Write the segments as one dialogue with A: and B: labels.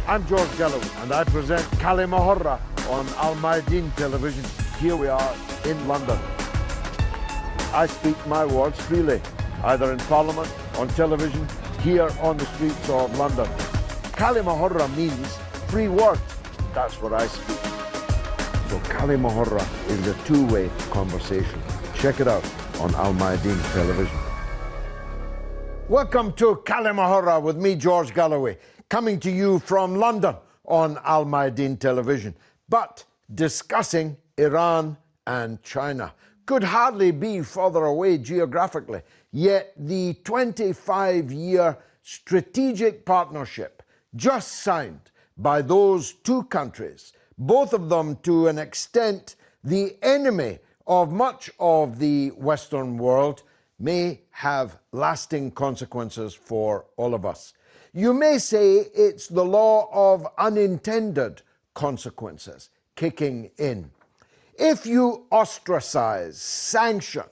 A: I'm George Galloway, and I present كلمة on Mayadeen television. Here we are in London. I speak my words freely, either in Parliament, on television, here on the streets of London. كلمة means free word. That's what I speak. So كلمة is a two-way conversation. Check it out on Mayadeen television. Welcome to كلمة with me, George Galloway, coming to you from London on Mayadeen television, but discussing Iran and China. Could hardly be further away geographically, yet the 25-year strategic partnership just signed by those two countries, both of them to an extent the enemy of much of the Western world, may have lasting consequences for all of us. You may say it's the law of unintended consequences kicking in. If you ostracize, sanction,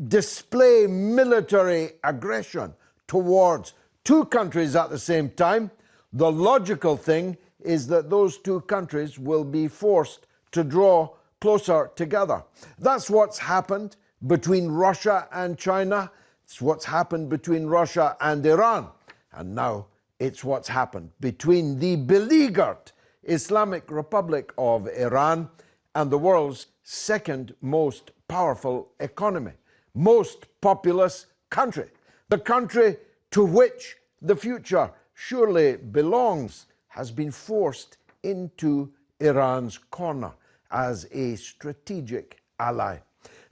A: display military aggression towards two countries at the same time, the logical thing is that those two countries will be forced to draw closer together. That's what's happened between Russia and China. It's what's happened between Russia and Iran. And now it's what's happened between the beleaguered Islamic Republic of Iran and the world's second most powerful economy, most populous country, the country to which the future surely belongs, has been forced into Iran's corner as a strategic ally.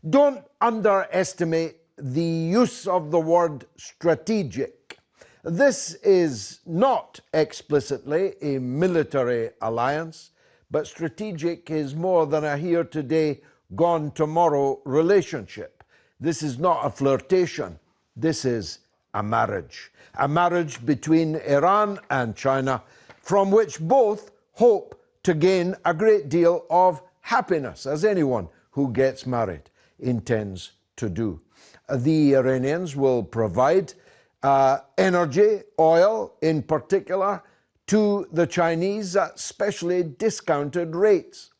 A: Don't underestimate the use of the word strategic. This is not explicitly a military alliance, but strategic is more than a here today, gone tomorrow relationship. This is not a flirtation. This is a marriage between Iran and China, from which both hope to gain a great deal of happiness, as anyone who gets married intends to do. The Iranians will provide energy, oil in particular, to the Chinese at specially discounted rates.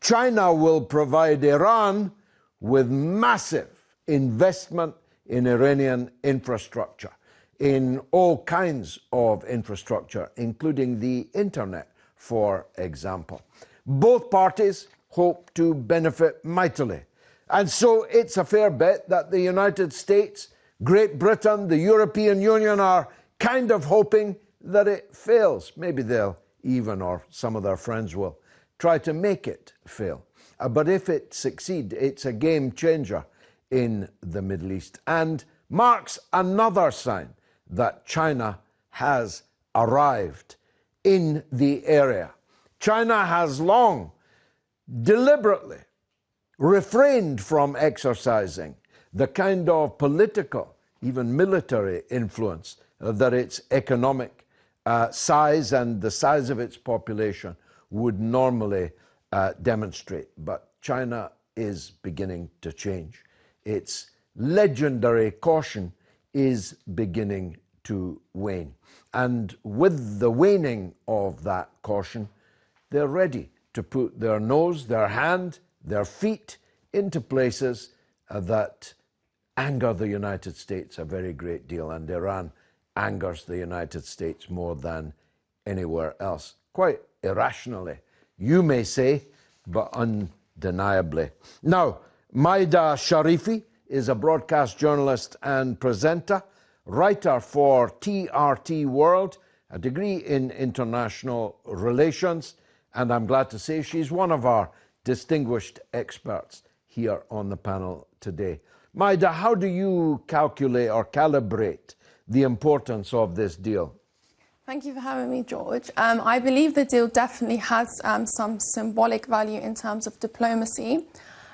A: China will provide Iran with massive investment in Iranian infrastructure, in all kinds of infrastructure, including the internet, for example. Both parties hope to benefit mightily. And so it's a fair bet that the United States, Great Britain, the European Union are kind of hoping that it fails. Maybe they'll even, or some of their friends will, try to make it fail. But if it succeeds, it's a game changer in the Middle East and marks another sign that China has arrived in the area. China has long deliberately refrained from exercising the kind of political, even military influence that its economic size and the size of its population would normally demonstrate. But China is beginning to change. Its legendary caution is beginning to wane. And with the waning of that caution, they're ready to put their nose, their hand, their feet into places that anger the United States a very great deal, and Iran angers the United States more than anywhere else. Quite irrationally, you may say, but undeniably. Now, Maida Sharifi is a broadcast journalist and presenter, writer for TRT World, a degree in international relations, and I'm glad to say she's one of our distinguished experts here on the panel today. Maida, how do you calculate or calibrate the importance of this deal?
B: Thank you for having me, George. I believe the deal definitely has some symbolic value in terms of diplomacy.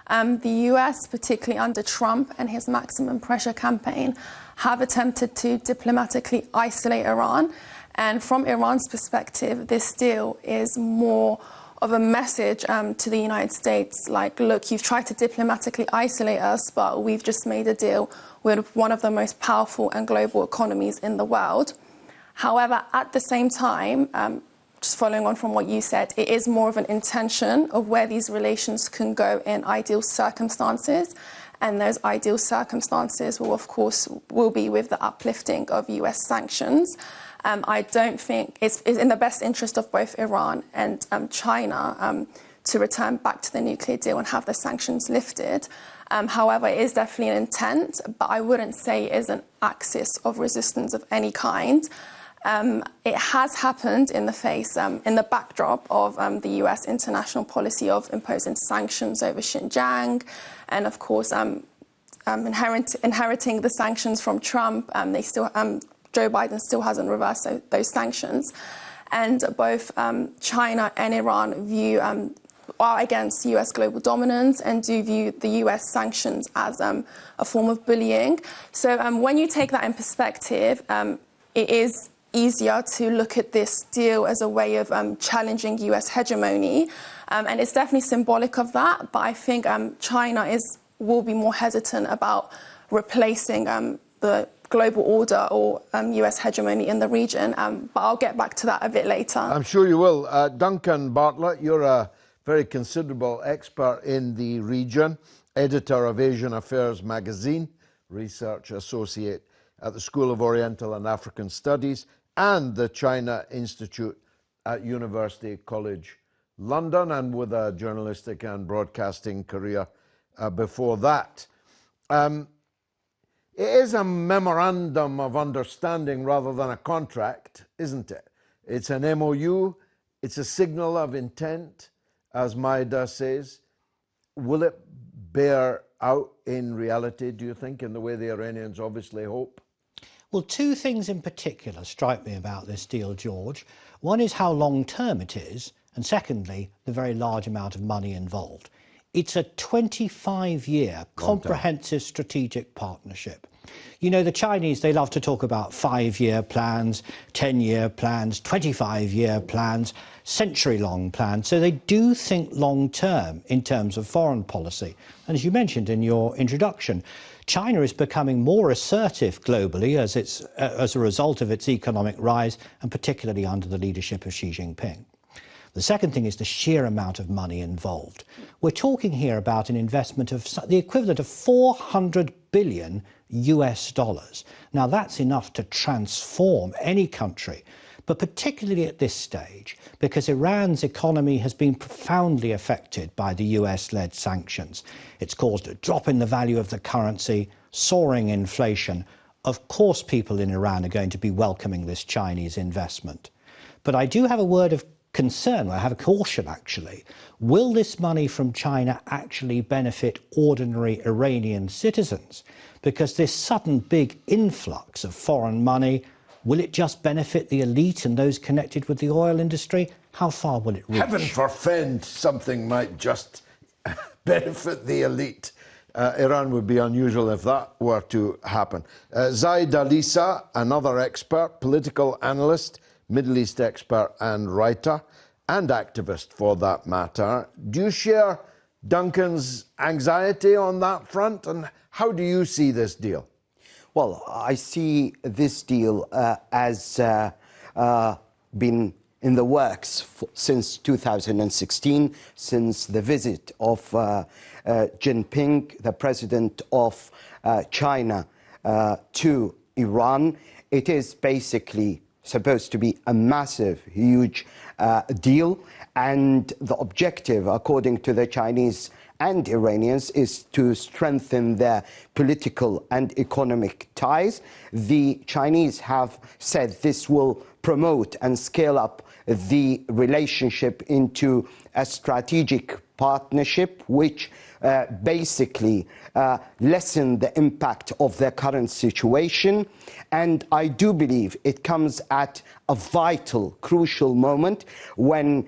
B: The US, particularly under Trump and his maximum pressure campaign, have attempted to diplomatically isolate Iran. And from Iran's perspective, this deal is more of a message to the United States, like, look, you've tried to diplomatically isolate us, but we've just made a deal with one of the most powerful and global economies in the world. However, at the same time, just following on from what you said, it is more of an intention of where these relations can go in ideal circumstances. And those ideal circumstances will, of course, be with the uplifting of US sanctions. I don't think it's in the best interest of both Iran and China to return back to the nuclear deal and have the sanctions lifted. However, it is definitely an intent, but I wouldn't say it is an axis of resistance of any kind. It has happened in the backdrop of the US international policy of imposing sanctions over Xinjiang, and of course, inheriting the sanctions from Trump. Joe Biden still hasn't reversed those sanctions, and both China and Iran are against US global dominance and do view the US sanctions as a form of bullying. So when you take that in perspective, it is easier to look at this deal as a way of challenging US hegemony. And it's definitely symbolic of that. But I think China will be more hesitant about replacing the global order or US hegemony in the region. But I'll get back to that a bit later. I'm
A: sure you will. Duncan Bartlett, you're a very considerable expert in the region, editor of Asian Affairs magazine, research associate at the School of Oriental and African Studies and the China Institute at University College London, and with a journalistic and broadcasting career before that. It is a memorandum of understanding rather than a contract, isn't it? It's an MOU, it's a signal of intent, as Maida says. Will it bear out in reality, do you think, in the way the Iranians obviously hope?
C: Well, two things in particular strike me about this deal, George. One is how long-term it is, and secondly, the very large amount of money involved. It's a 25-year comprehensive strategic partnership. You know, the Chinese, they love to talk about 5-year plans, 10-year plans, 25-year plans, century-long plans. So they do think long-term in terms of foreign policy. And as you mentioned in your introduction, China is becoming more assertive globally as a result of its economic rise, and particularly under the leadership of Xi Jinping. The second thing is the sheer amount of money involved. We're talking here about an investment of the equivalent of 400 billion US dollars. Now, that's enough to transform any country, but particularly at this stage, because Iran's economy has been profoundly affected by the US-led sanctions. It's caused a drop in the value of the currency, soaring inflation. Of course, people in Iran are going to be welcoming this Chinese investment. But I do have a word of concern, I have a caution actually. Will this money from China actually benefit ordinary Iranian citizens? Because this sudden big influx of foreign money, will it just benefit the elite and those connected with the oil industry? How far will it reach?
A: Heaven forfend something might just benefit the elite. Iran would be unusual if that were to happen. Zaid Alisa, another expert, political analyst, Middle East expert and writer, and activist for that matter. Do you share Duncan's anxiety on that front, and how do you see this deal?
D: Well, I see this deal as been in the works since 2016, since the visit of Jinping, the president of China, to Iran. It is basically supposed to be a massive, huge deal, and the objective, according to the Chinese and Iranians, is to strengthen their political and economic ties. The Chinese have said this will promote and scale up the relationship into a strategic partnership, which basically lessen the impact of their current situation. And I do believe it comes at a vital, crucial moment when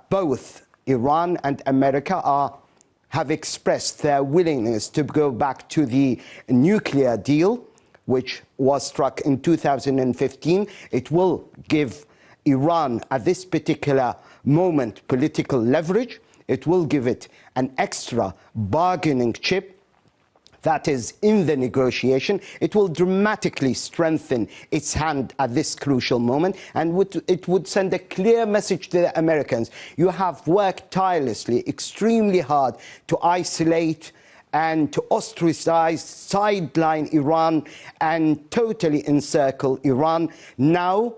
D: both Iran and America have expressed their willingness to go back to the nuclear deal, which was struck in 2015. It will give Iran, at this particular moment, political leverage. It will give it an extra bargaining chip that is in the negotiation. It will dramatically strengthen its hand at this crucial moment, and it would send a clear message to the Americans. You have worked tirelessly, extremely hard to isolate and to ostracize, sideline Iran and totally encircle Iran. Now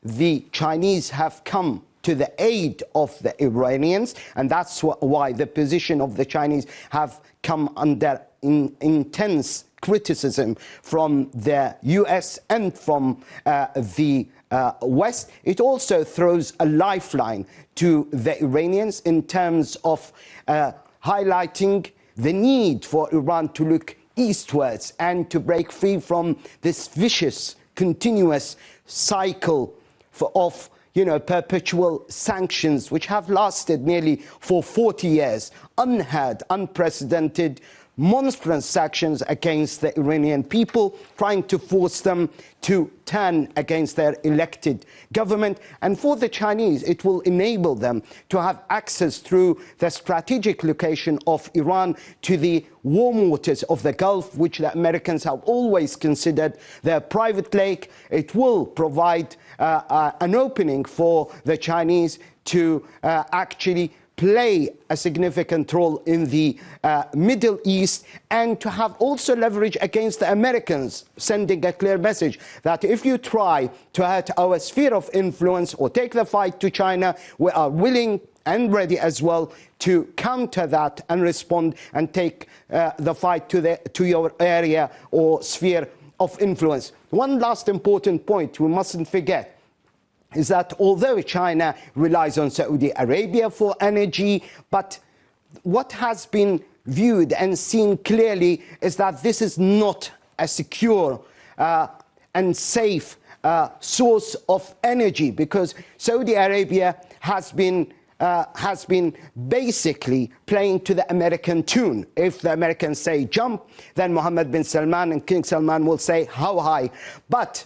D: the Chinese have come to the aid of the Iranians, and that's why the position of the Chinese have come under intense criticism from the US and from the West. It also throws a lifeline to the Iranians in terms of highlighting the need for Iran to look eastwards and to break free from this vicious, continuous cycle of perpetual sanctions, which have lasted nearly for 40 years, unheard, unprecedented, monstrous sanctions against the Iranian people, trying to force them to turn against their elected government. And for the Chinese, it will enable them to have access through the strategic location of Iran to the warm waters of the Gulf, which the Americans have always considered their private lake. It will provide an opening for the Chinese to actually play a significant role in the Middle East, and to have also leverage against the Americans, sending a clear message that if you try to hurt our sphere of influence or take the fight to China, we are willing and ready as well to counter that and respond and take the fight to your area or sphere of influence. One last important point we mustn't forget is that although China relies on Saudi Arabia for energy, but what has been viewed and seen clearly is that this is not a secure and safe source of energy, because Saudi Arabia has been basically playing to the American tune. If the Americans say jump, then Mohammed bin Salman and King Salman will say how high. But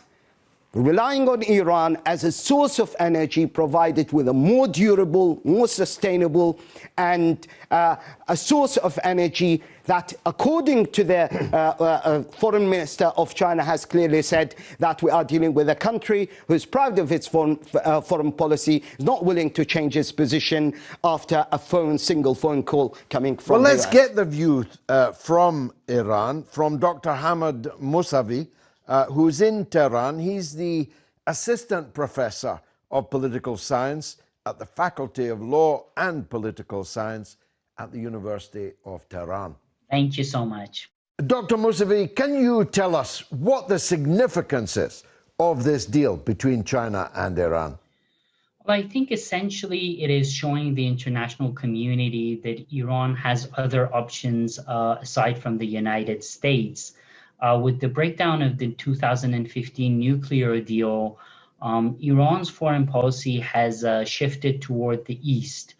D: relying on Iran as a source of energy provided with a more durable, more sustainable, and a source of energy that, according to the foreign minister of China, has clearly said that we are dealing with a country who is proud of its foreign policy, is not willing to change its position after a single phone call coming from
A: Well, let's
D: US.
A: get the view from Iran, from Dr. Hamad Mousavi, who's in Tehran. He's the assistant professor of political science at the Faculty of Law and Political Science at the University of Tehran.
E: Thank you so much.
A: Dr. Mousavi, can you tell us what the significance is of this deal between China and Iran?
E: Well, I think essentially it is showing the international community that Iran has other options aside from the United States. With the breakdown of the 2015 nuclear deal, Iran's foreign policy has shifted toward the east.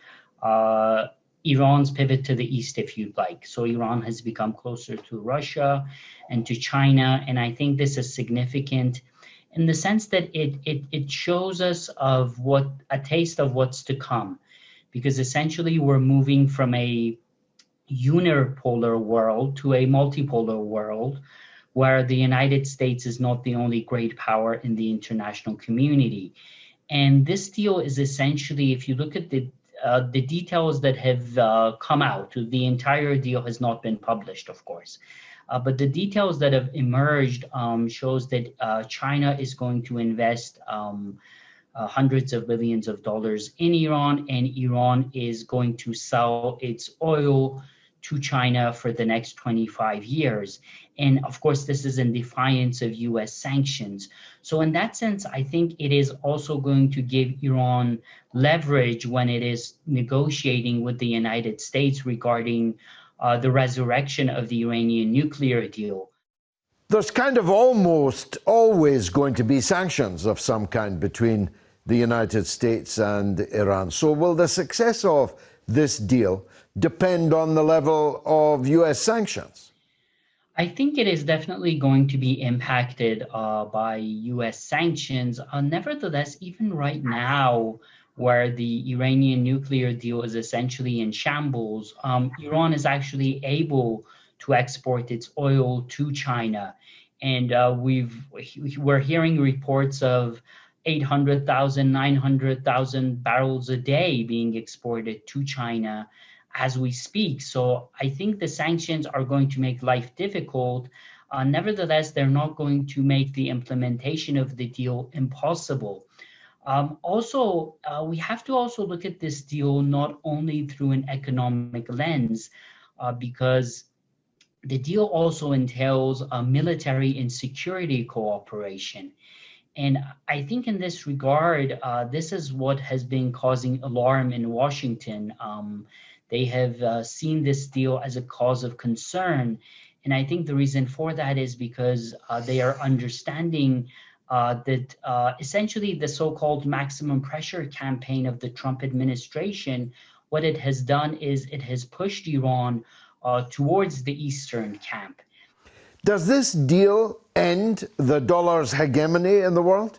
E: Iran's pivot to the east, if you'd like. So Iran has become closer to Russia and to China, and I think this is significant in the sense that it shows us a taste of what's to come, because essentially we're moving from a unipolar world to a multipolar world, where the United States is not the only great power in the international community. And this deal is essentially, if you look at the details that have come out, the entire deal has not been published, of course. But the details that have emerged shows that China is going to invest hundreds of billions of dollars in Iran, and Iran is going to sell its oil to China for the next 25 years. And of course, this is in defiance of US sanctions. So in that sense, I think it is also going to give Iran leverage when it is negotiating with the United States regarding the resurrection of the Iranian nuclear deal.
A: There's kind of almost always going to be sanctions of some kind between the United States and Iran. So will the success of this deal depend on the level of US sanctions?
E: I think it is definitely going to be impacted by US sanctions. Nevertheless, even right now, where the Iranian nuclear deal is essentially in shambles, Iran is actually able to export its oil to China. And we're hearing reports of 800,000, 900,000 barrels a day being exported to China as we speak. So I think the sanctions are going to make life difficult. Nevertheless, they're not going to make the implementation of the deal impossible. We have to also look at this deal not only through an economic lens, because the deal also entails military and security cooperation. And I think in this regard, this is what has been causing alarm in Washington. They have seen this deal as a cause of concern. And I think the reason for that is because they are understanding that essentially the so-called maximum pressure campaign of the Trump administration, what it has done is it has pushed Iran towards the Eastern camp.
A: Does this deal end the dollar's hegemony in the world?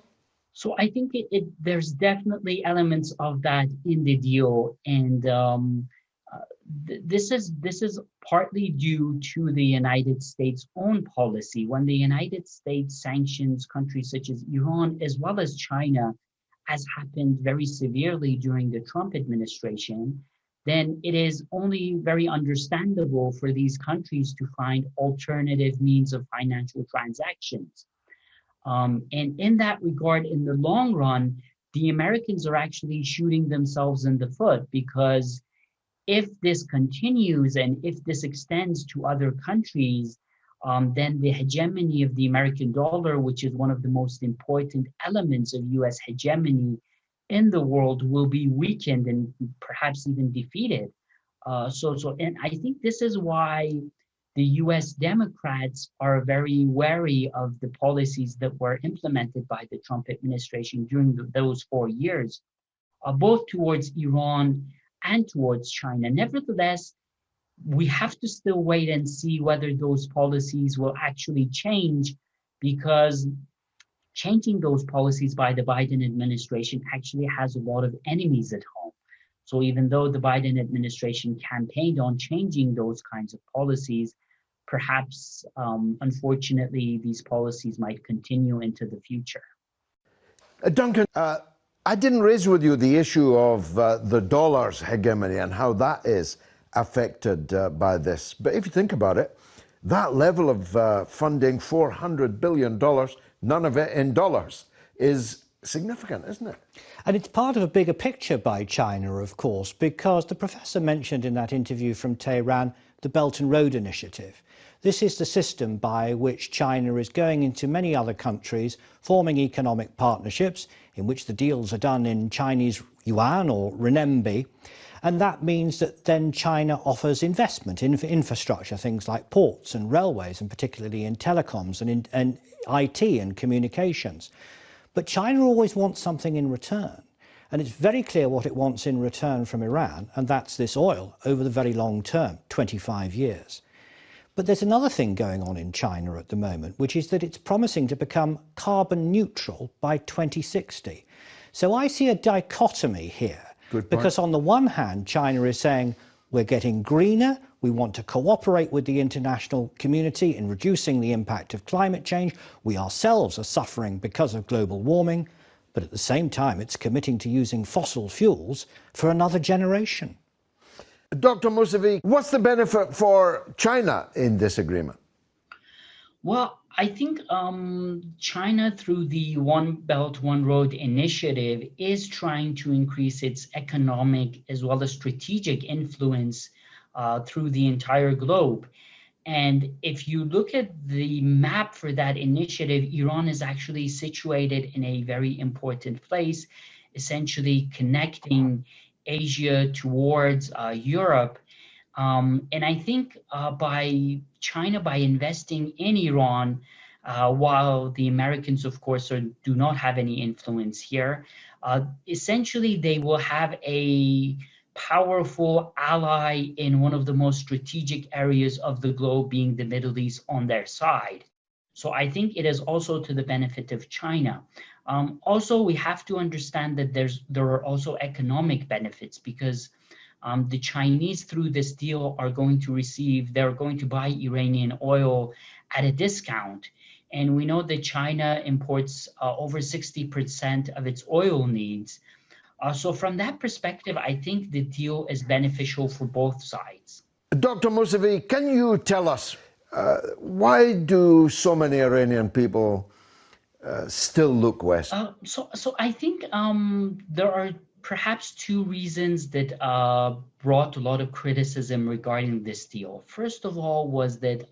E: So I think there's definitely elements of that in the deal, and this is partly due to the United States' own policy. When the United States sanctions countries such as Iran as well as China, as happened very severely during the Trump administration, then it is only very understandable for these countries to find alternative means of financial transactions. And in that regard, in the long run, the Americans are actually shooting themselves in the foot, because if this continues and if this extends to other countries, then the hegemony of the American dollar, which is one of the most important elements of US hegemony in the world, will be weakened and perhaps even defeated. And I think this is why the US Democrats are very wary of the policies that were implemented by the Trump administration during those 4 years, both towards Iran and towards China. Nevertheless, we have to still wait and see whether those policies will actually change, because changing those policies by the Biden administration actually has a lot of enemies at home. So even though the Biden administration campaigned on changing those kinds of policies, perhaps, unfortunately, these policies might continue into the future.
A: Duncan, I didn't raise with you the issue of the dollar's hegemony and how that is affected by this. But if you think about it, that level of funding, $400 billion, none of it in dollars, is significant, isn't it?
C: And it's part of a bigger picture by China, of course, because the professor mentioned in that interview from Tehran the Belt and Road Initiative. This is the system by which China is going into many other countries, forming economic partnerships in which the deals are done in Chinese yuan or renminbi. And that means that then China offers investment in infrastructure, things like ports and railways, and particularly in telecoms and in IT and communications. But China always wants something in return. And it's very clear what it wants in return from Iran, and that's this oil over the very long term, 25 years. But there's another thing going on in China at the moment, which is that it's promising to become carbon neutral by 2060. So I see a dichotomy here. Because on the one hand, China is saying, we're getting greener, we want to cooperate with the international community in reducing the impact of climate change. We ourselves are suffering because of global warming. But at the same time, it's committing to using fossil fuels for another generation.
A: Dr. Mousavi, what's the benefit for China in this agreement?
E: Well, I think China, through the One Belt, One Road initiative, is trying to increase its economic as well as strategic influence through the entire globe. And if you look at the map for that initiative, Iran is actually situated in a very important place, essentially connecting Asia towards Europe. And I think by China, by investing in Iran, while the Americans, of course, do not have any influence here, essentially they will have a powerful ally in one of the most strategic areas of the globe, being the Middle East, on their side. So I think it is also to the benefit of China. Also, we have to understand that there are also economic benefits, because the Chinese, through this deal, they're going to buy Iranian oil at a discount. And we know that China imports over 60% of its oil needs. So from that perspective, I think the deal is beneficial for both sides.
A: Dr. Mousavi, can you tell us why do so many Iranian people still look west?
E: So I think there are perhaps two reasons that brought a lot of criticism regarding this deal. First of all was that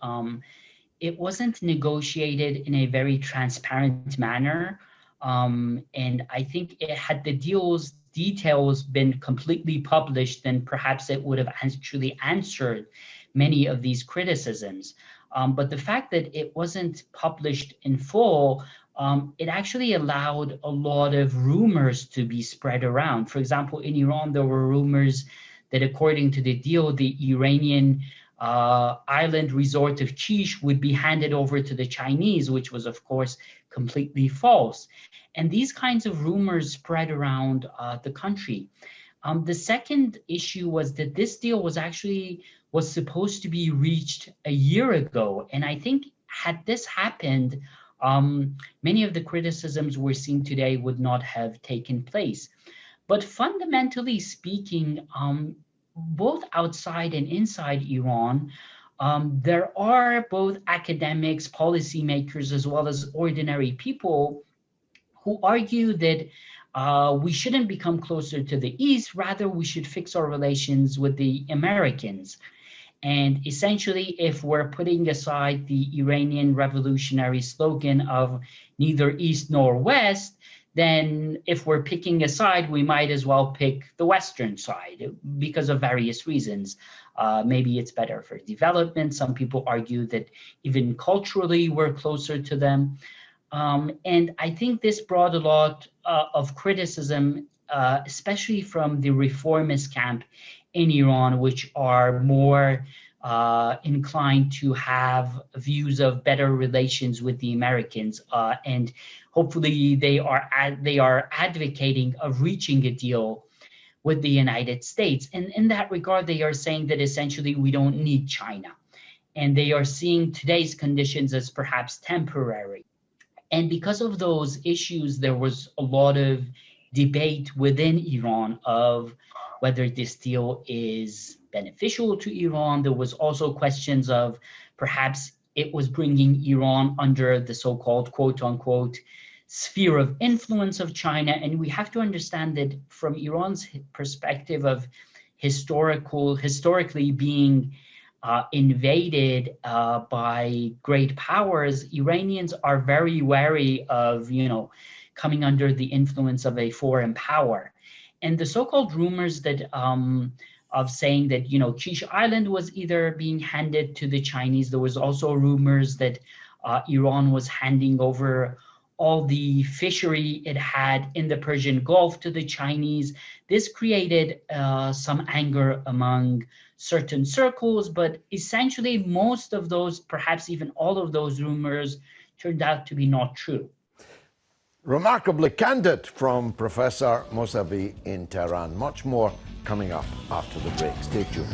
E: it wasn't negotiated in a very transparent manner. And I think had the deal's details been completely published, then perhaps it would have actually answered many of these criticisms. But the fact that it wasn't published in full, it actually allowed a lot of rumors to be spread around. For example, in Iran, there were rumors that according to the deal, the Iranian island resort of Kish would be handed over to the Chinese, which was, of course, completely false. And these kinds of rumors spread around the country. The second issue was that this deal was supposed to be reached a year ago. And I think had this happened, many of the criticisms we're seeing today would not have taken place. But fundamentally speaking, both outside and inside Iran, there are both academics, policymakers, as well as ordinary people who argue that we shouldn't become closer to the East, rather we should fix our relations with the Americans. And essentially, if we're putting aside the Iranian revolutionary slogan of neither East nor West, then if we're picking a side, we might as well pick the Western side because of various reasons. Maybe it's better for development. Some people argue that even culturally, we're closer to them. And I think this brought a lot of criticism, especially from the reformist camp in Iran, which are more inclined to have views of better relations with the Americans, and hopefully they are advocating of reaching a deal with the United States. And in that regard, they are saying that essentially we don't need China, and they are seeing today's conditions as perhaps temporary. And because of those issues, there was a lot of debate within Iran of whether this deal is beneficial to Iran. There was also questions of perhaps it was bringing Iran under the so-called quote-unquote sphere of influence of China. And we have to understand that from Iran's perspective of historically being invaded by great powers, Iranians are very wary of, coming under the influence of a foreign power. And the so-called rumors that of saying that, Kish Island was either being handed to the Chinese. There was also rumors that Iran was handing over all the fishery it had in the Persian Gulf to the Chinese. This created some anger among certain circles, but essentially most of those, perhaps even all of those rumors, turned out to be not true.
A: Remarkably candid from Professor Mousavi in Tehran. Much more coming up after the break. Stay tuned.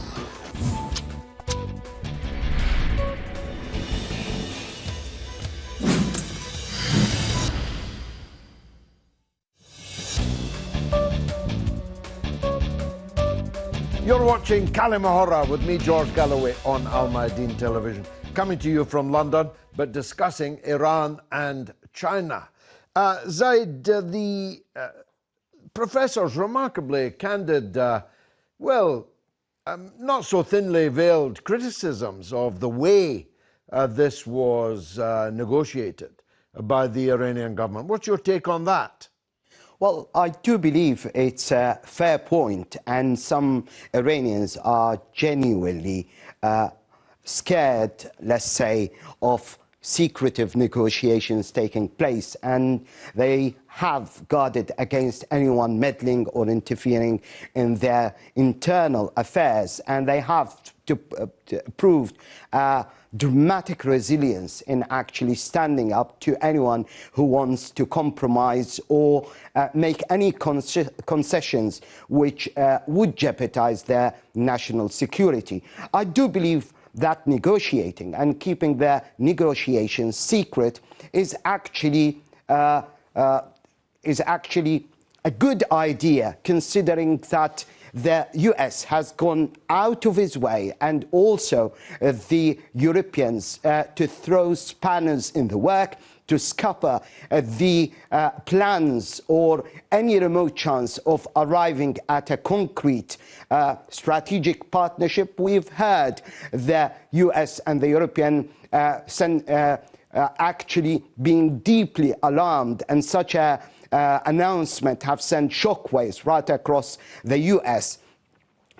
A: You're watching Kalima with me, George Galloway, on Al Mayadeen television, coming to you from London, but discussing Iran and China. Zaid, the professor's remarkably candid, not so thinly veiled criticisms of the way this was negotiated by the Iranian government. What's your take on that?
D: Well, I do believe it's a fair point, and some Iranians are genuinely scared, let's say, of secretive negotiations taking place, and they have guarded against anyone meddling or interfering in their internal affairs, and they have proved dramatic resilience in actually standing up to anyone who wants to compromise or make any concessions which would jeopardize their national security. I do believe that negotiating and keeping their negotiations secret is actually a good idea, considering that the US has gone out of its way, and also the Europeans, to throw spanners in the work, to scupper the plans or any remote chance of arriving at a concrete strategic partnership. We've heard the US and the European actually being deeply alarmed, and such a announcement have sent shockwaves right across the US,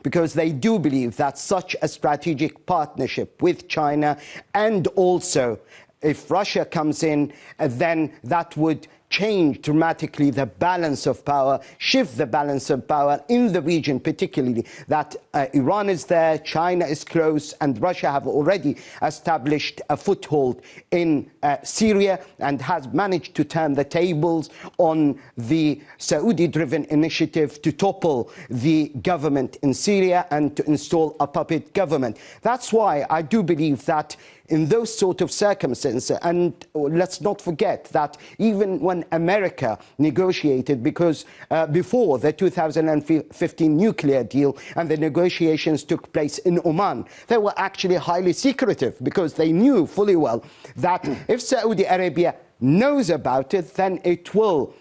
D: because they do believe that such a strategic partnership with China, and also if Russia comes in, then that would change dramatically the balance of power, shift the balance of power in the region, particularly that Iran is there, China is close, and Russia have already established a foothold in Syria and has managed to turn the tables on the Saudi-driven initiative to topple the government in Syria and to install a puppet government. That's why I do believe that in those sort of circumstances, and let's not forget that even when America negotiated, because before the 2015 nuclear deal and the negotiations took place in Oman, they were actually highly secretive, because they knew fully well that if Saudi Arabia knows about it, then it will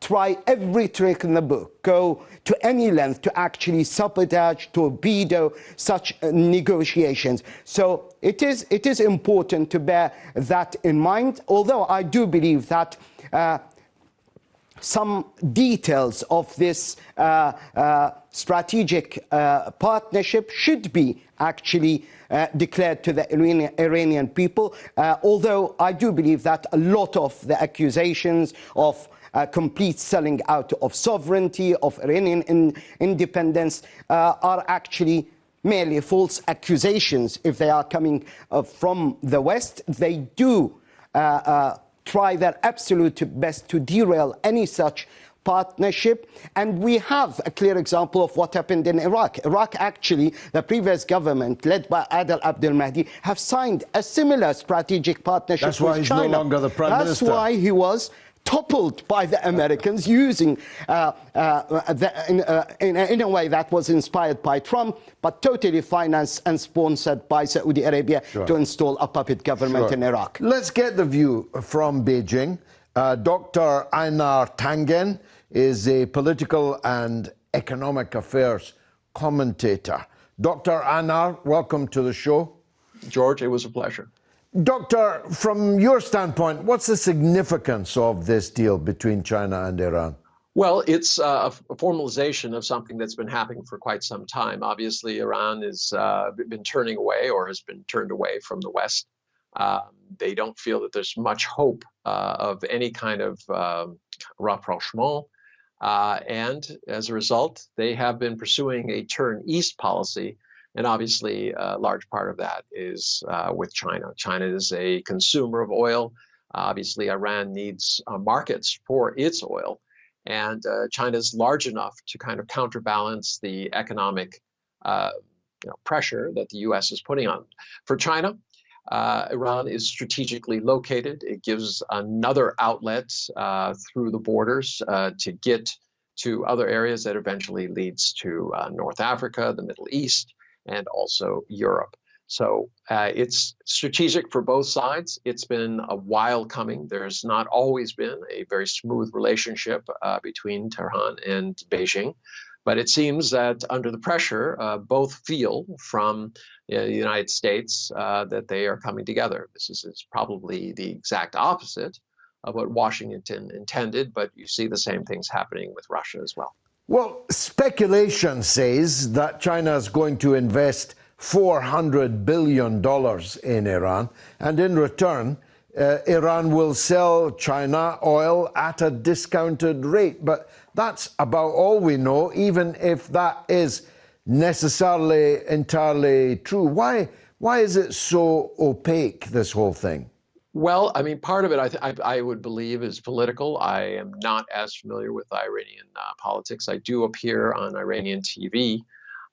D: try every trick in the book, go to any length to actually sabotage, torpedo such negotiations. So it is important to bear that in mind, although I do believe that some details of this strategic partnership should be actually declared to the Iranian people, although I do believe that a lot of the accusations of complete selling out of sovereignty, of Iranian independence, are actually merely false accusations. If they are coming from the West, they do try their absolute best to derail any such partnership. And we have a clear example of what happened in Iraq. Iraq, actually, the previous government, led by Adel Abdel Mahdi, have signed a similar strategic partnership with China.
A: That's why he's no longer the Prime Minister.
D: That's why he was toppled by the Americans, using in a way that was inspired by Trump, but totally financed and sponsored by Saudi Arabia to install a puppet government in Iraq.
A: Let's get the view from Beijing. Dr. Einar Tangen is a political and economic affairs commentator. Dr. Einar, welcome to the show.
F: George, it was a pleasure.
A: Doctor, from your standpoint, what's the significance of this deal between China and Iran?
F: Well, it's a formalization of something that's been happening for quite some time. Obviously, Iran has been turning away, or has been turned away from the West. They don't feel that there's much hope of any kind of rapprochement. And as a result, they have been pursuing a turn east policy. And obviously, a large part of that is with China. China is a consumer of oil. Obviously, Iran needs markets for its oil. And China is large enough to kind of counterbalance the economic pressure that the U.S. is putting on. For China, Iran is strategically located. It gives another outlet through the borders to get to other areas that eventually leads to North Africa, the Middle East, and also Europe. So it's strategic for both sides. It's been a while coming. There's not always been a very smooth relationship between Tehran and Beijing. But it seems that under the pressure, both feel from the United States that they are coming together. This is probably the exact opposite of what Washington intended, but you see the same things happening with Russia as well.
A: Well, speculation says that China is going to invest $400 billion in Iran, and in return, Iran will sell China oil at a discounted rate. But that's about all we know, even if that is necessarily entirely true. Why is it so opaque, this whole thing?
F: Well, I mean, part of it I would believe is political. I am not as familiar with Iranian politics. I do appear on Iranian TV,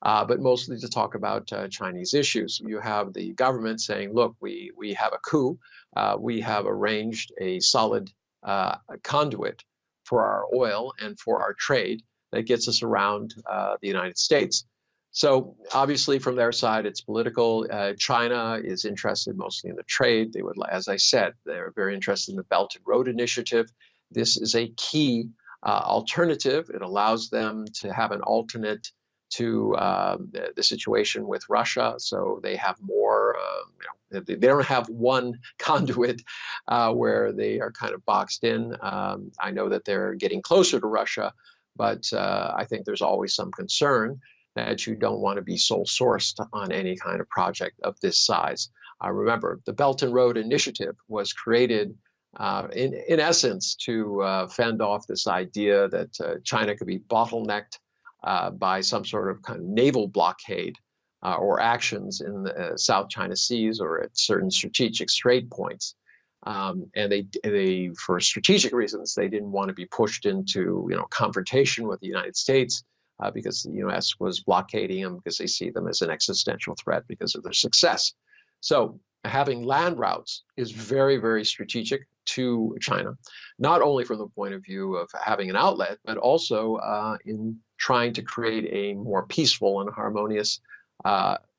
F: but mostly to talk about Chinese issues. You have the government saying, look, we have a coup. We have arranged a solid conduit for our oil and for our trade that gets us around the United States. So obviously from their side, it's political. China is interested mostly in the trade. They would, as I said, they're very interested in the Belt and Road Initiative. This is a key alternative. It allows them to have an alternate to the situation with Russia. So they have more, they don't have one conduit where they are kind of boxed in. I know that they're getting closer to Russia, but I think there's always some concern that you don't want to be sole sourced on any kind of project of this size. Remember, the Belt and Road Initiative was created in essence to fend off this idea that China could be bottlenecked by some sort of kind of naval blockade or actions in the South China Seas or at certain strategic strait points. And they, for strategic reasons, they didn't want to be pushed into confrontation with the United States because the U.S. was blockading them because they see them as an existential threat because of their success. So having land routes is very, very strategic to China, not only from the point of view of having an outlet, but also in trying to create a more peaceful and harmonious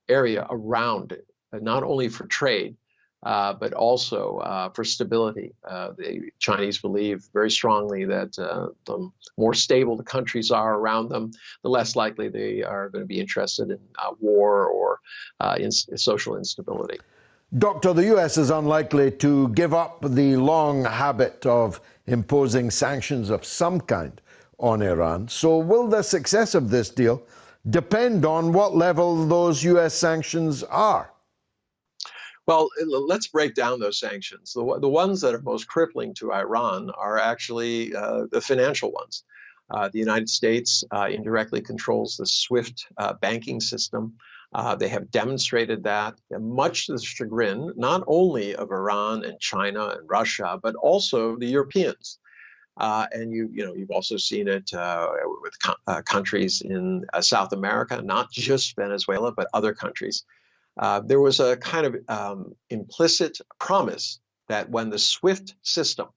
F: area around it, not only for trade, but also for stability. The Chinese believe very strongly that the more stable the countries are around them, the less likely they are going to be interested in war or in social instability.
A: Doctor, the US is unlikely to give up the long habit of imposing sanctions of some kind on Iran. So will the success of this deal depend on what level those US sanctions are?
F: Well, let's break down those sanctions. The ones that are most crippling to Iran are actually the financial ones. The United States indirectly controls the SWIFT banking system. They have demonstrated that, much to the chagrin, not only of Iran and China and Russia, but also the Europeans. And you've also seen it with countries in South America, not just Venezuela, but other countries. There was a kind of implicit promise that when the SWIFT system,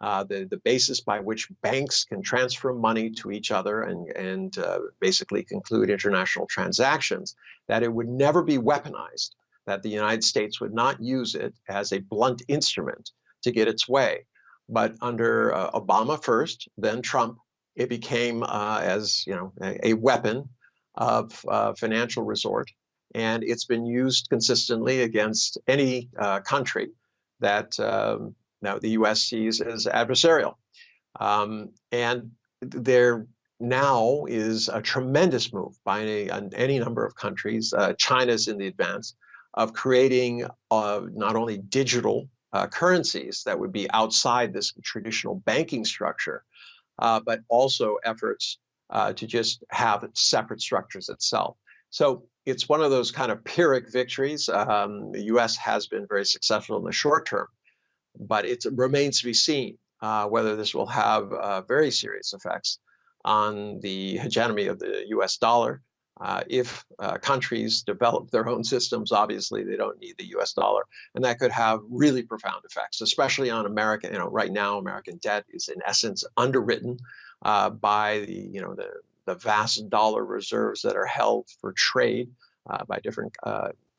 F: the basis by which banks can transfer money to each other and basically conclude international transactions, that it would never be weaponized, that the United States would not use it as a blunt instrument to get its way. But under Obama first, then Trump, it became a weapon of financial resort. And it's been used consistently against any country that now the U.S. sees as adversarial. And there now is a tremendous move by any number of countries, China's in the advance, of creating not only digital currencies that would be outside this traditional banking structure, but also efforts to just have separate structures itself. So it's one of those kind of Pyrrhic victories. The U.S. has been very successful in the short term, but it remains to be seen whether this will have very serious effects on the hegemony of the U.S. dollar. If countries develop their own systems, obviously they don't need the U.S. dollar, and that could have really profound effects, especially on American. Right now, American debt is in essence underwritten by the vast dollar reserves that are held for trade by different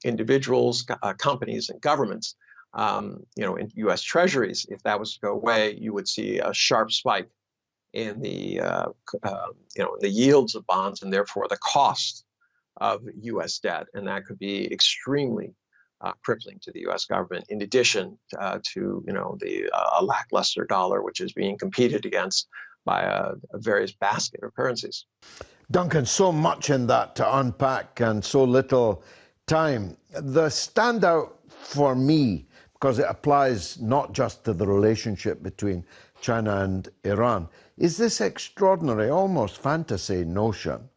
F: individuals, companies, and governments. In U.S. Treasuries, if that was to go away, you would see a sharp spike in the the yields of bonds and therefore the cost of U.S. debt, and that could be extremely crippling to the U.S. government. In addition to a lackluster dollar, which is being competed against by a various basket of currencies.
A: Duncan, so much in that to unpack and so little time. The standout for me, because it applies not just to the relationship between China and Iran, is this extraordinary, almost fantasy notion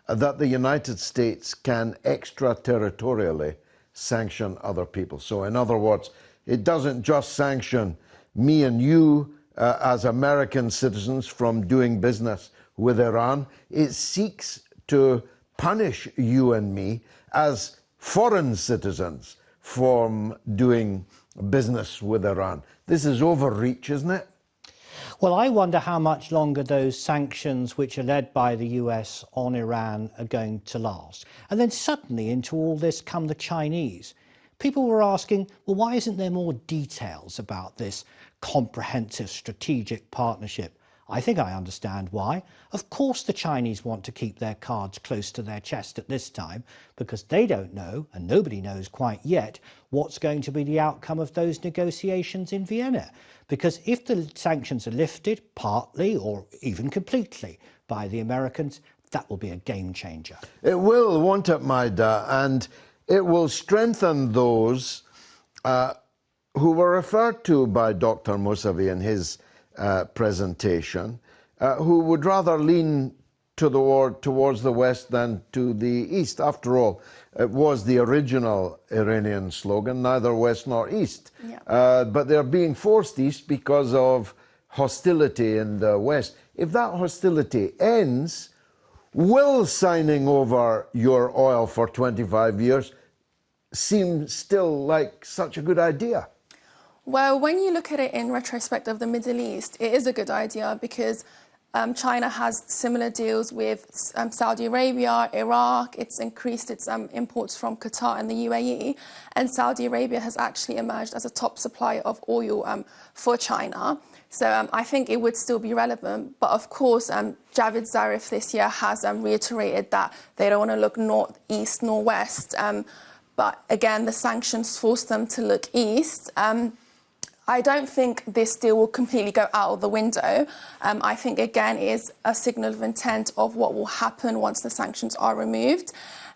A: that the United States can extraterritorially sanction other people. So in other words, it doesn't just sanction me and you as American citizens from doing business with Iran. It seeks to punish you and me as foreign citizens from doing business with Iran. This is overreach, isn't it?
C: Well, I wonder how much longer those sanctions which are led by the US on Iran are going to last. And then suddenly into all this come the Chinese. People were asking, well, why isn't there more details about this comprehensive strategic partnership? I think I understand why. Of course the Chinese want to keep their cards close to their chest at this time because they don't know, and nobody knows quite yet, what's going to be the outcome of those negotiations in Vienna. Because if the sanctions are lifted partly or even completely by the Americans, that will be a game changer.
A: It will, won't it, Maida? And it will strengthen those who were referred to by Dr. Mousavi in his presentation, who would rather lean towards the West than to the East. After all, it was the original Iranian slogan, neither West nor East.
B: Yeah.
A: But they're being forced East because of hostility in the West. If that hostility ends, will signing over your oil for 25 years seem still like such a good idea?
B: Well, when you look at it in retrospect of the Middle East, it is a good idea because China has similar deals with Saudi Arabia, Iraq. It's increased its imports from Qatar and the UAE. And Saudi Arabia has actually emerged as a top supplier of oil for China. So I think it would still be relevant. But of course, Javed Zarif this year has reiterated that they don't want to look north, east, nor west. But again, the sanctions force them to look east. I don't think this deal will completely go out of the window. I think, again, it is a signal of intent of what will happen once the sanctions are removed.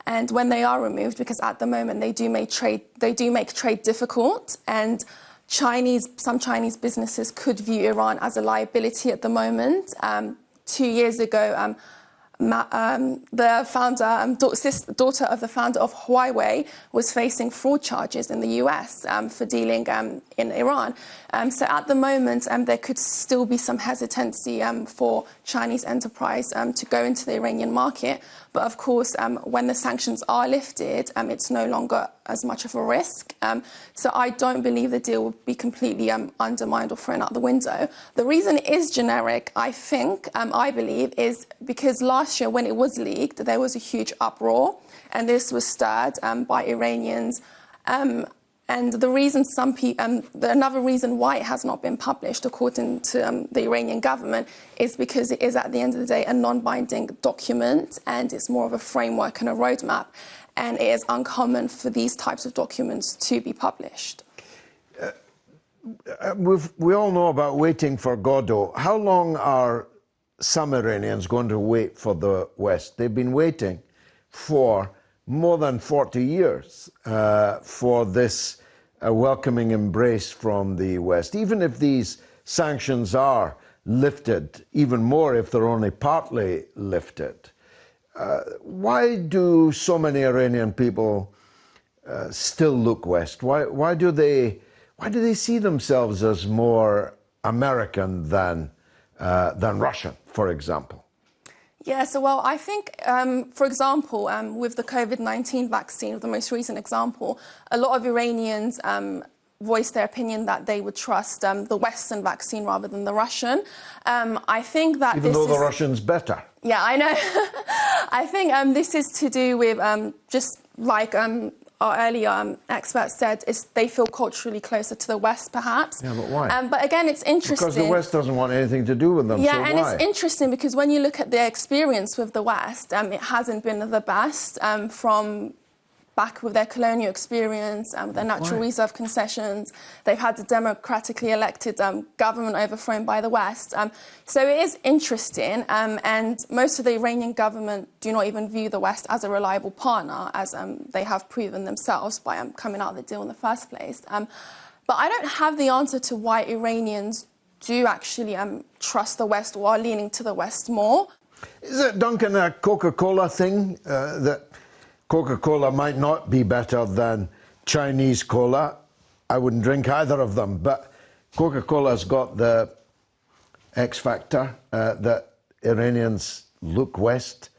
B: And when they are removed, because at the moment they do make trade difficult, and some Chinese businesses could view Iran as a liability at the moment. 2 years ago, the daughter of the founder of Huawei was facing fraud charges in the US for dealing in Iran. So at the moment, there could still be some hesitancy for Chinese enterprise to go into the Iranian market. But of course, when the sanctions are lifted, it's no longer as much of a risk. So I don't believe the deal will be completely undermined or thrown out the window. The reason it is generic, I think, I believe, is because last year when it was leaked, there was a huge uproar, and this was stirred by Iranians. And the reason another reason why it has not been published, according to the Iranian government, is because it is, at the end of the day, a non-binding document, and it's more of a framework and a roadmap. And it is uncommon for these types of documents to be published.
A: We all know about waiting for Godot. How long are some Iranians going to wait for the West? They've been waiting for more than 40 years for this welcoming embrace from the West. Even if these sanctions are lifted, even more if they're only partly lifted, why do so many Iranian people still look West? Why do they see themselves as more American than Russian, for example?
B: Yeah, so well, I think, for example, with the COVID-19 vaccine, the most recent example, a lot of Iranians voiced their opinion that they would trust the Western vaccine rather than the Russian. I think that
A: even though the Russian's better.
B: Yeah, I know. I think this is to do with just like our earlier expert said, is they feel culturally closer to the West, perhaps.
A: Yeah, but why?
B: But again, it's interesting.
A: Because the West doesn't want anything to do with them,
B: yeah,
A: so
B: and
A: why?
B: It's interesting because when you look at their experience with the West, it hasn't been the best from back with their colonial experience and their natural reserve concessions. They've had a democratically elected government overthrown by the West. So it is interesting, and most of the Iranian government do not even view the West as a reliable partner, as they have proven themselves by coming out of the deal in the first place. But I don't have the answer to why Iranians do actually trust the West or are leaning to the West more.
A: Is it, Duncan, a Coca-Cola thing that Coca-Cola might not be better than Chinese cola? I wouldn't drink either of them, but Coca-Cola's got the X factor that Iranians look west,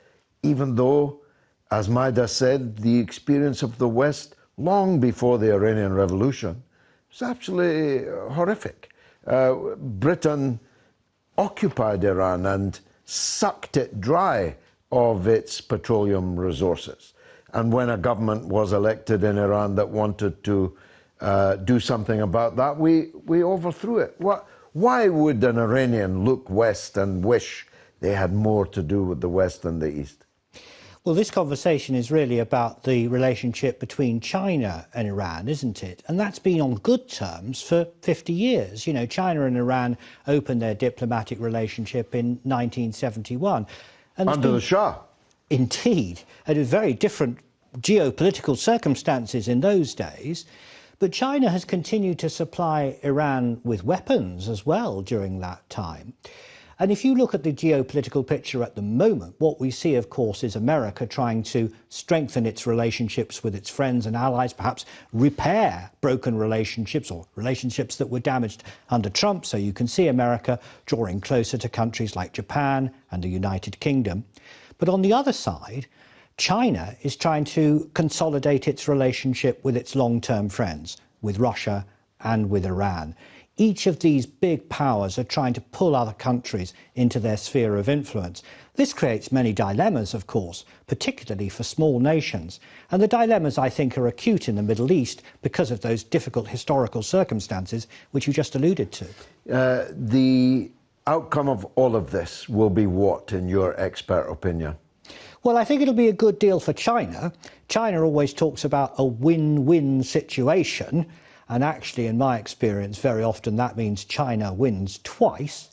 A: even though, as Maida said, the experience of the West long before the Iranian Revolution was absolutely horrific. Britain occupied Iran and sucked it dry of its petroleum resources. And when a government was elected in Iran that wanted to do something about that, we overthrew it. Why would an Iranian look west and wish they had more to do with the West than the East?
C: Well, this conversation is really about the relationship between China and Iran, isn't it? And that's been on good terms for 50 years. You know, China and Iran opened their diplomatic relationship in 1971. And
A: under the Shah.
C: Indeed, and very different geopolitical circumstances in those days. But China has continued to supply Iran with weapons as well during that time. And if you look at the geopolitical picture at the moment, what we see, of course, is America trying to strengthen its relationships with its friends and allies, perhaps repair broken relationships or relationships that were damaged under Trump. So you can see America drawing closer to countries like Japan and the United Kingdom. But on the other side, China is trying to consolidate its relationship with its long-term friends, with Russia and with Iran. Each of these big powers are trying to pull other countries into their sphere of influence. This creates many dilemmas, of course, particularly for small nations. And the dilemmas, I think, are acute in the Middle East because of those difficult historical circumstances which you just alluded to.
A: The outcome of all of this will be what, in your expert opinion?
C: Well, I think it'll be a good deal for China. China always talks about a win-win situation. And actually, in my experience, very often that means China wins twice.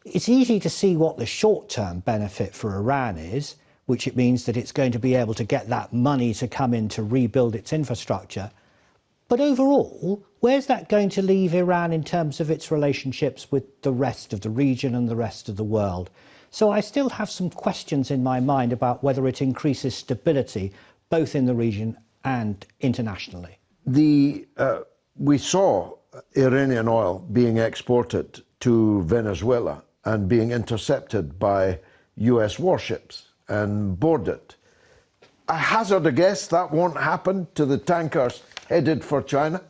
C: It's easy to see what the short-term benefit for Iran is, which it means that it's going to be able to get that money to come in to rebuild its infrastructure. But overall, where's that going to leave Iran in terms of its relationships with the rest of the region and the rest of the world? So I still have some questions in my mind about whether it increases stability, both in the region and internationally.
A: We saw Iranian oil being exported to Venezuela and being intercepted by US warships and boarded. I hazard a guess that won't happen to the tankers headed for China?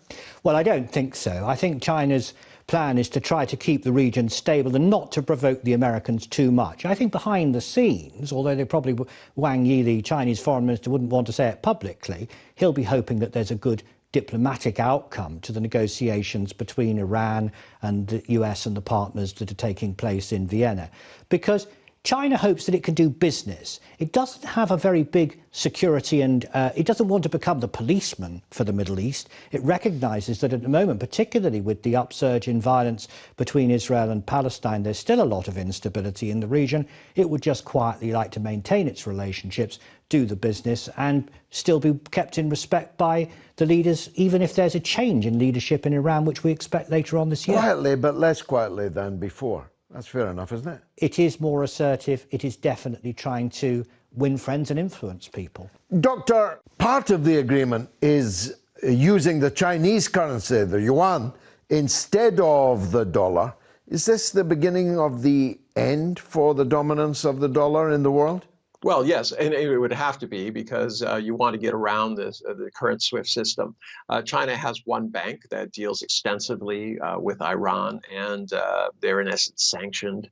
C: Well, I don't think so. I think China's plan is to try to keep the region stable and not to provoke the Americans too much. I think behind the scenes, although they probably, Wang Yi, the Chinese foreign minister, wouldn't want to say it publicly, he'll be hoping that there's a good diplomatic outcome to the negotiations between Iran and the US and the partners that are taking place in Vienna. Because China hopes that it can do business. It doesn't have a very big security and it doesn't want to become the policeman for the Middle East. It recognises that at the moment, particularly with the upsurge in violence between Israel and Palestine, there's still a lot of instability in the region. It would just quietly like to maintain its relationships, do the business and still be kept in respect by the leaders, even if there's a change in leadership in Iran, which we expect later on this year.
A: Quietly, but less quietly than before. That's fair enough, isn't it?
C: It is more assertive. It is definitely trying to win friends and influence people.
A: Doctor, part of the agreement is using the Chinese currency, the yuan, instead of the dollar. Is this the beginning of the end for the dominance of the dollar in the world?
F: Well, yes, and it would have to be because you want to get around this, the current SWIFT system. China has one bank that deals extensively with Iran, and they're in essence sanctioned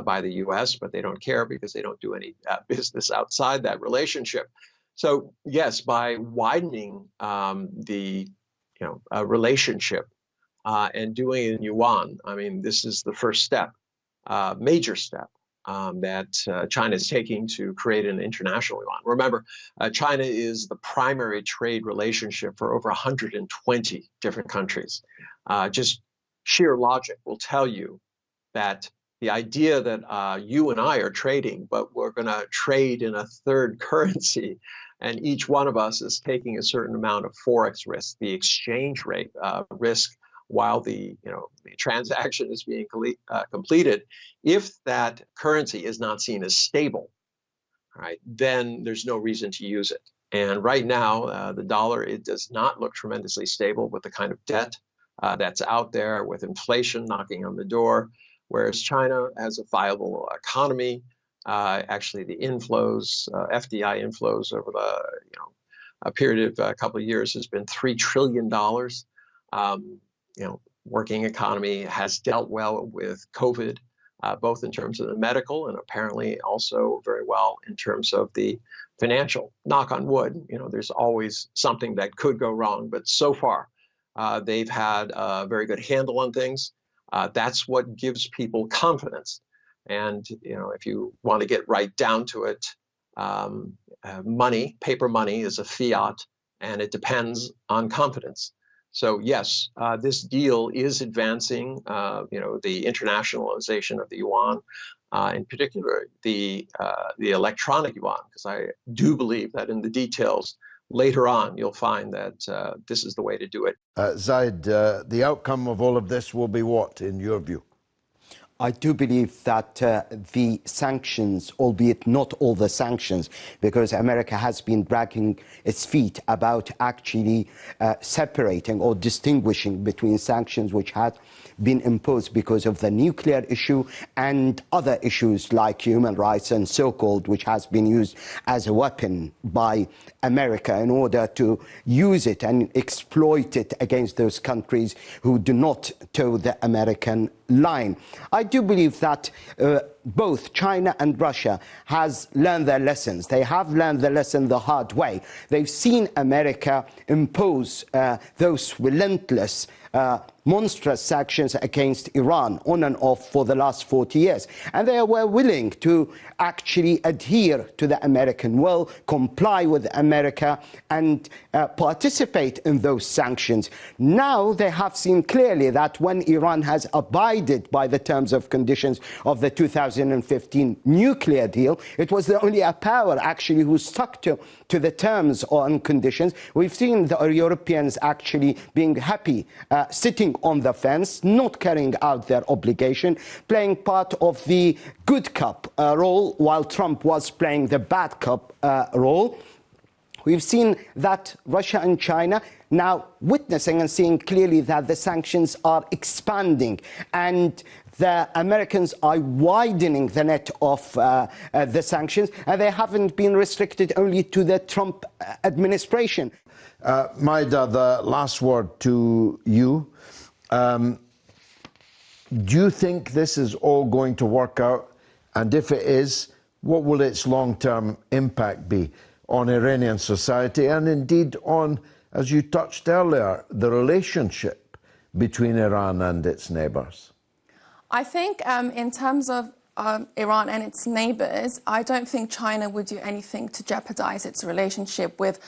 F: by the U.S., but they don't care because they don't do any business outside that relationship. So yes, by widening the relationship and doing it in yuan, I mean, this is the first step, major step. That China is taking to create an international yuan. Remember, China is the primary trade relationship for over 120 different countries. Just sheer logic will tell you that the idea that you and I are trading, but we're going to trade in a third currency, and each one of us is taking a certain amount of forex risk, the exchange rate risk, while the transaction is being completed, if that currency is not seen as stable, right, then there's no reason to use it. And right now, the dollar, it does not look tremendously stable with the kind of debt that's out there, with inflation knocking on the door, whereas China has a viable economy. Actually, the inflows, FDI inflows over a period of a couple of years has been $3 trillion. Working economy, has dealt well with COVID, both in terms of the medical and apparently also very well in terms of the financial. Knock on wood, there's always something that could go wrong, but so far they've had a very good handle on things. That's what gives people confidence. And if you want to get right down to it, money, paper money, is a fiat, and it depends on confidence. So yes, this deal is advancing, the internationalization of the yuan, in particular the electronic yuan, because I do believe that in the details later on you'll find that this is the way to do it.
A: Zaid, the outcome of all of this will be what, in your view?
D: I do believe that the sanctions, albeit not all the sanctions, because America has been dragging its feet about actually separating or distinguishing between sanctions which had been imposed because of the nuclear issue and other issues like human rights and so-called, which has been used as a weapon by America in order to use it and exploit it against those countries who do not toe the American line. I do believe that both China and Russia has learned their lessons. They have learned the lesson the hard way. They've seen America impose those relentless monstrous sanctions against Iran on and off for the last 40 years. And they were willing to actually adhere to the American will, comply with America, and participate in those sanctions. Now they have seen clearly that when Iran has abided by the terms of conditions of the 2015 nuclear deal, it was the only power actually who stuck to the terms and conditions. We've seen the Europeans actually being happy, sitting on the fence, not carrying out their obligation, playing part of the good cop role while Trump was playing the bad cop role. We've seen that Russia and China now witnessing and seeing clearly that the sanctions are expanding, and the Americans are widening the net of the sanctions, and they haven't been restricted only to the Trump administration.
A: Maida, the last word to you. Do you think this is all going to work out? And if it is, what will its long-term impact be on Iranian society and indeed on, as you touched earlier, the relationship between Iran and its neighbours?
B: I think in terms of Iran and its neighbours, I don't think China would do anything to jeopardise its relationship with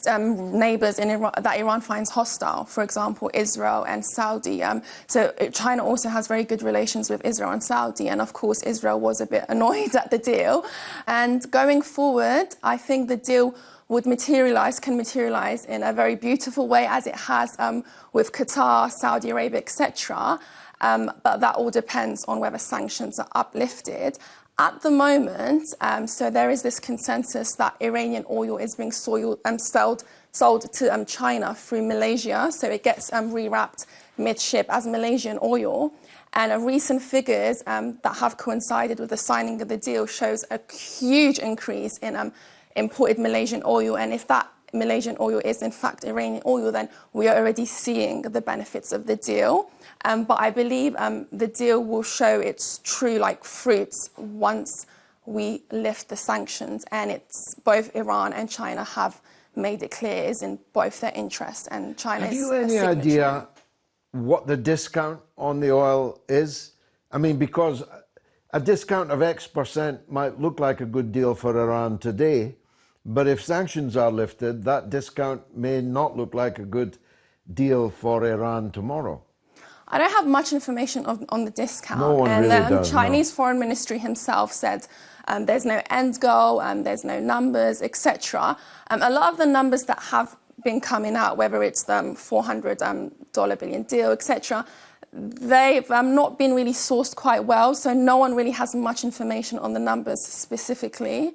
B: neighbours in Iran that Iran finds hostile, for example, Israel and Saudi. So China also has very good relations with Israel and Saudi, and of course Israel was a bit annoyed at the deal. And going forward, I think the deal can materialise in a very beautiful way, as it has with Qatar, Saudi Arabia, etc. But that all depends on whether sanctions are uplifted. At the moment, so there is this consensus that Iranian oil is being sold to China through Malaysia, so it gets rewrapped mid-ship as Malaysian oil. And recent figures that have coincided with the signing of the deal shows a huge increase in imported Malaysian oil. And if that Malaysian oil is in fact Iranian oil, then we are already seeing the benefits of the deal. But I believe the deal will show its true fruits once we lift the sanctions, and it's both Iran and China have made it clear is in both their interest, and China is.
A: Have you any idea what the discount on the oil is? I mean, because a discount of X% might look like a good deal for Iran today, but if sanctions are lifted, that discount may not look like a good deal for Iran tomorrow.
B: I don't have much information on the discount.
A: No one
B: and
A: really does,
B: Chinese
A: no.
B: Foreign Ministry himself said there's no end goal, there's no numbers, etc. A lot of the numbers that have been coming out, whether it's the $400 billion deal, etc., they've not been really sourced quite well, so no one really has much information on the numbers specifically.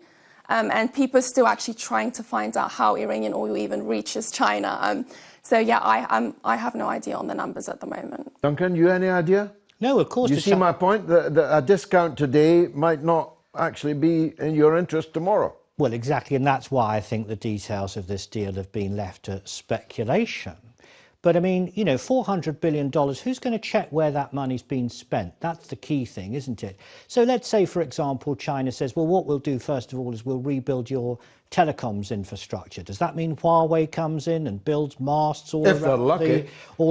B: And people are still actually trying to find out how Iranian oil even reaches China. So yeah, I have no idea on the numbers at the moment.
A: Duncan, you any idea?
C: No, of course.
A: You see my point? That a discount today might not actually be in your interest tomorrow.
C: Well, exactly, and that's why I think the details of this deal have been left to speculation. But I mean, you know, $400 billion, who's going to check where that money's been spent? That's the key thing, isn't it? So let's say, for example, China says, well, what we'll do first of all is we'll rebuild your telecoms infrastructure. Does that mean Huawei comes in and builds masts all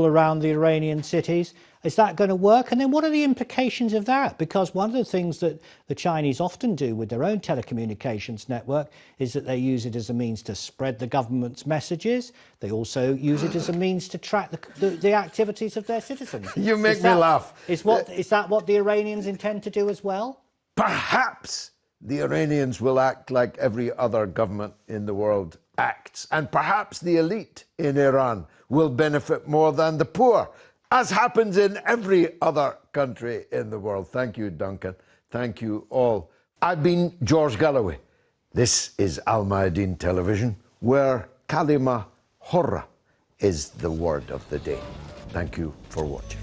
C: around the Iranian cities? Is that going to work? And then what are the implications of that? Because one of the things that the Chinese often do with their own telecommunications network is that they use it as a means to spread the government's messages. They also use it as a means to track the activities of their citizens.
A: You make me laugh.
C: Is that what the Iranians intend to do as well?
A: Perhaps the Iranians will act like every other government in the world acts. And perhaps the elite in Iran will benefit more than the poor, as happens in every other country in the world. Thank you, Duncan. Thank you all. I've been George Galloway. This is Al Mayadeen Television, where kalima horra is the word of the day. Thank you for watching.